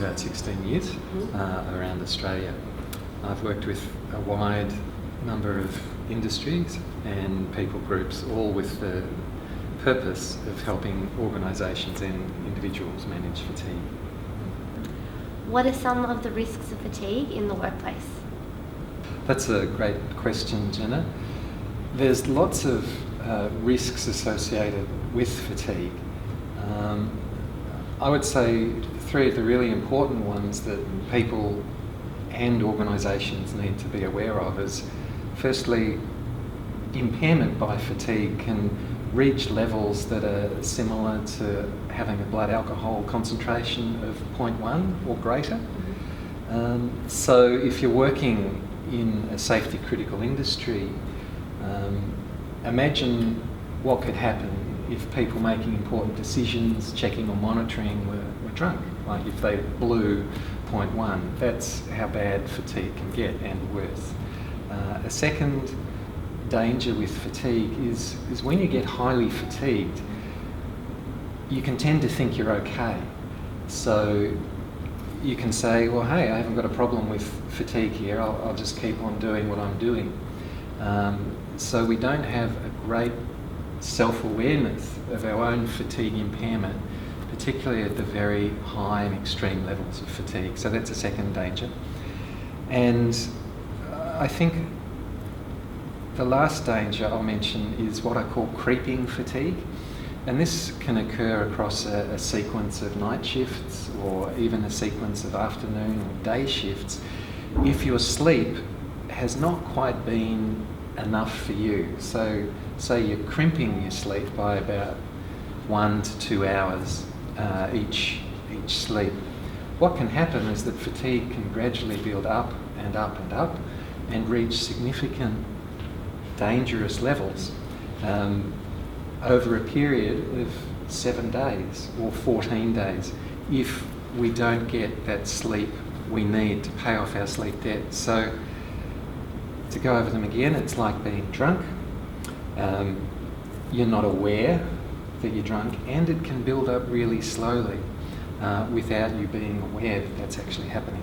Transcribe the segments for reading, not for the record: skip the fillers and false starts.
about 16 years around Australia. I've worked with a wide number of industries and people groups, all with the purpose of helping organisations and individuals manage fatigue. What are some of the risks of fatigue in the workplace? That's a great question, Jenna. There's lots of risks associated with fatigue. I would say three of the really important ones that people and organisations need to be aware of is, firstly, impairment by fatigue can reach levels that are similar to having a blood alcohol concentration of 0.1 or greater. So if you're working in a safety critical industry, imagine what could happen if people making important decisions, checking or monitoring were drunk. Like if they blew 0.1, that's how bad fatigue can get and worse. A second danger with fatigue is when you get highly fatigued, you can tend to think you're okay. So you can say, well, hey, I haven't got a problem with fatigue here, I'll just keep on doing what I'm doing. So we don't have a great self-awareness of our own fatigue impairment, particularly at the very high and extreme levels of fatigue. So that's a second danger. And I think the last danger I'll mention is what I call creeping fatigue. And this can occur across a sequence of night shifts or even a sequence of afternoon or day shifts if your sleep has not quite been enough for you. So say you're crimping your sleep by about 1 to 2 hours each sleep. What can happen is that fatigue can gradually build up and up and up and reach significant dangerous levels over a period of 7 days or 14 days if we don't get that sleep we need to pay off our sleep debt. So to go over them again, it's like being drunk. You're not aware that you're drunk, and it can build up really slowly without you being aware that that's actually happening.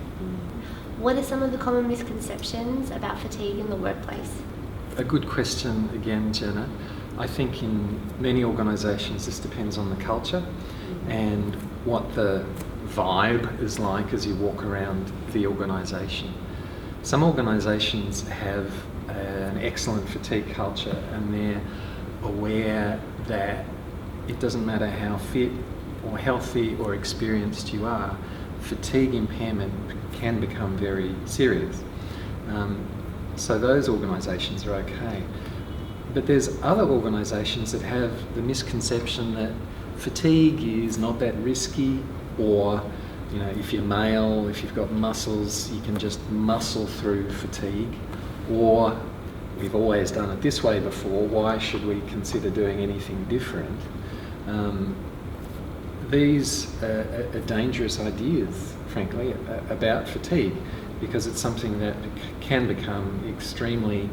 What are some of the common misconceptions about fatigue in the workplace? A good question again, Jenna. I think in many organisations this depends on the culture and what the vibe is like as you walk around the organisation. Some organisations have an excellent fatigue culture and they're aware that it doesn't matter how fit or healthy or experienced you are, fatigue impairment can become very serious. So those organisations are okay. But there's other organisations that have the misconception that fatigue is not that risky, or if you're male, if you've got muscles, you can just muscle through fatigue, or we've always done it this way before, why should we consider doing anything different? These are dangerous ideas, frankly, about fatigue, because it's something that can become extremely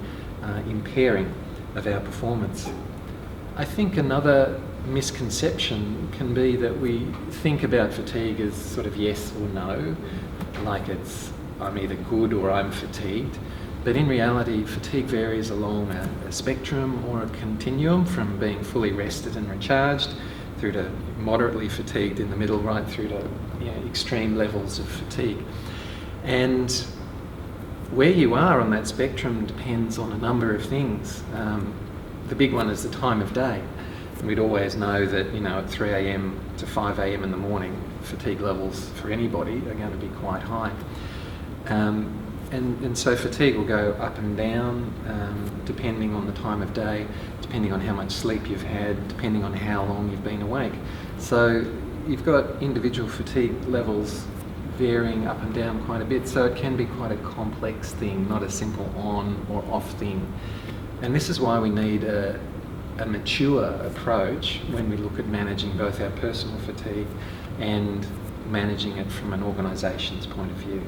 impairing of our performance. I think another misconception can be that we think about fatigue as sort of yes or no, like it's I'm either good or I'm fatigued. But in reality, fatigue varies along a spectrum or a continuum from being fully rested and recharged through to moderately fatigued in the middle, right through to extreme levels of fatigue. And where you are on that spectrum depends on a number of things. The big one is the time of day. We'd always know that at 3 a.m. to 5 a.m. in the morning, fatigue levels for anybody are going to be quite high. And so fatigue will go up and down depending on the time of day, depending on how much sleep you've had, depending on how long you've been awake. So you've got individual fatigue levels varying up and down quite a bit, so it can be quite a complex thing, not a simple on or off thing. And this is why we need a mature approach when we look at managing both our personal fatigue and managing it from an organisation's point of view.